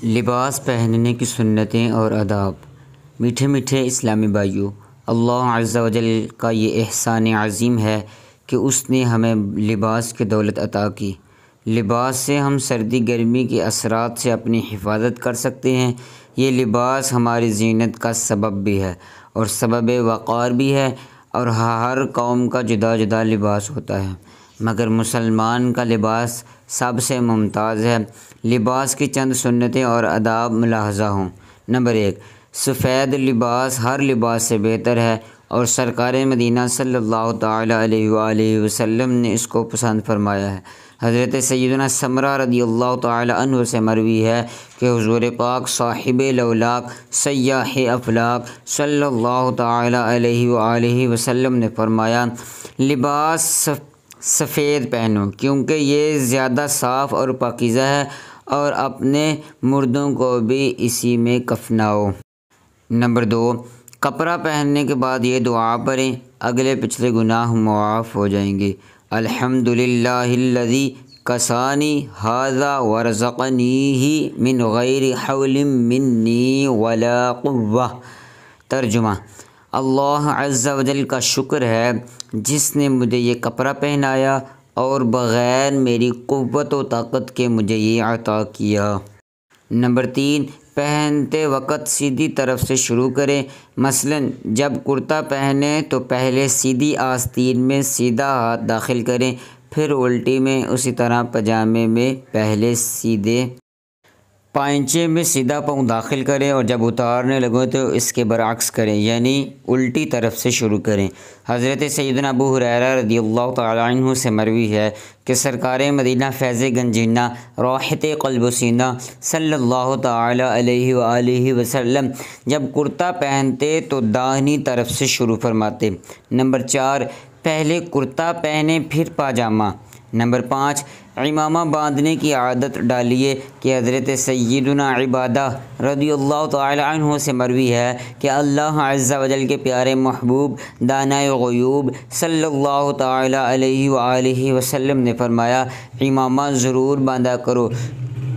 لباس پہننے کی سنتیں اور آداب۔ میٹھے میٹھے اسلامی بھائیوں، اللہ عز و جل کا یہ احسان عظیم ہے کہ اس نے ہمیں لباس کی دولت عطا کی۔ لباس سے ہم سردی گرمی کے اثرات سے اپنی حفاظت کر سکتے ہیں۔ یہ لباس ہماری زینت کا سبب بھی ہے اور سبب وقار بھی ہے، اور ہر قوم کا جدا جدا لباس ہوتا ہے، مگر مسلمان کا لباس سب سے ممتاز ہے۔ لباس کی چند سنتیں اور آداب ملاحظہ ہوں۔ نمبر 1، سفید لباس ہر لباس سے بہتر ہے، اور سرکار مدینہ صلی اللہ تعالیٰ علیہ وآلہ وسلم نے اس کو پسند فرمایا ہے۔ حضرت سیدنا سمرہ رضی اللہ تعالیٰ عنہ سے مروی ہے کہ حضور پاک صاحب لولاک سیاح افلاک صلی اللہ تعالیٰ علیہ وآلہ وسلم نے فرمایا، لباس سفید پہنو کیونکہ یہ زیادہ صاف اور پاکیزہ ہے، اور اپنے مردوں کو بھی اسی میں کفناؤ۔ نمبر 2، کپڑا پہننے کے بعد یہ دعا پڑھیں، اگلے پچھلے گناہ معاف ہو جائیں گے۔ الحمدللہ الذی کسانی ھذا ورزقنیہ من غیر حول منی ولا قوہ۔ ترجمہ: اللہ عز و جل کا شکر ہے جس نے مجھے یہ کپڑا پہنایا اور بغیر میری قوت و طاقت کے مجھے یہ عطا کیا۔ نمبر 3، پہنتے وقت سیدھی طرف سے شروع کریں۔ مثلاً جب کرتا پہنیں تو پہلے سیدھی آستین میں سیدھا ہاتھ داخل کریں، پھر الٹی میں، اسی طرح پاجامے میں پہلے سیدھے پائنچے میں سیدھا پاؤں داخل کریں، اور جب اتارنے لگیں تو اس کے برعکس کریں، یعنی الٹی طرف سے شروع کریں۔ حضرت سیدنا ابو ہریرہ رضی اللہ تعالیٰ عنہ سے مروی ہے کہ سرکار مدینہ فیض گنجینہ راحت قلب و سینہ صلی اللہ تعالیٰ علیہ وآلہ وسلم جب کرتا پہنتے تو داہنی طرف سے شروع فرماتے۔ نمبر 4، پہلے کرتا پہنیں پھر پاجامہ۔ نمبر 5، عمامہ باندھنے کی عادت ڈالیے کہ حضرت سیدنا عبادہ رضی اللہ تعالیٰ عنہ سے مروی ہے کہ اللہ عز و جل کے پیارے محبوب دانائے غیوب صلی اللہ تعالیٰ علیہ وآلہ وسلم نے فرمایا، عمامہ ضرور باندھا کرو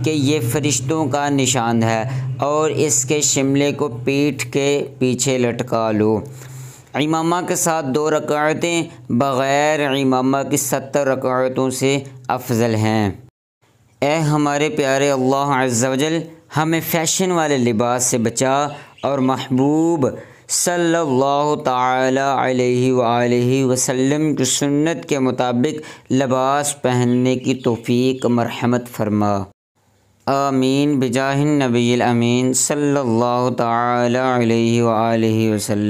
کہ یہ فرشتوں کا نشان ہے، اور اس کے شملے کو پیٹھ کے پیچھے لٹکا لو۔ عمامہ کے ساتھ 2 رکعتیں بغیر عمامہ کی 70 رکعتوں سے افضل ہیں۔ اے ہمارے پیارے اللہ عز و جل، ہمیں فیشن والے لباس سے بچا، اور محبوب صلی اللہ تعالیٰ علیہ وآلہ وسلم کی سنت کے مطابق لباس پہننے کی توفیق مرحمت فرما۔ آمین بجاہ النبی الامین صلی اللہ تعالیٰ علیہ وآلہ وسلم۔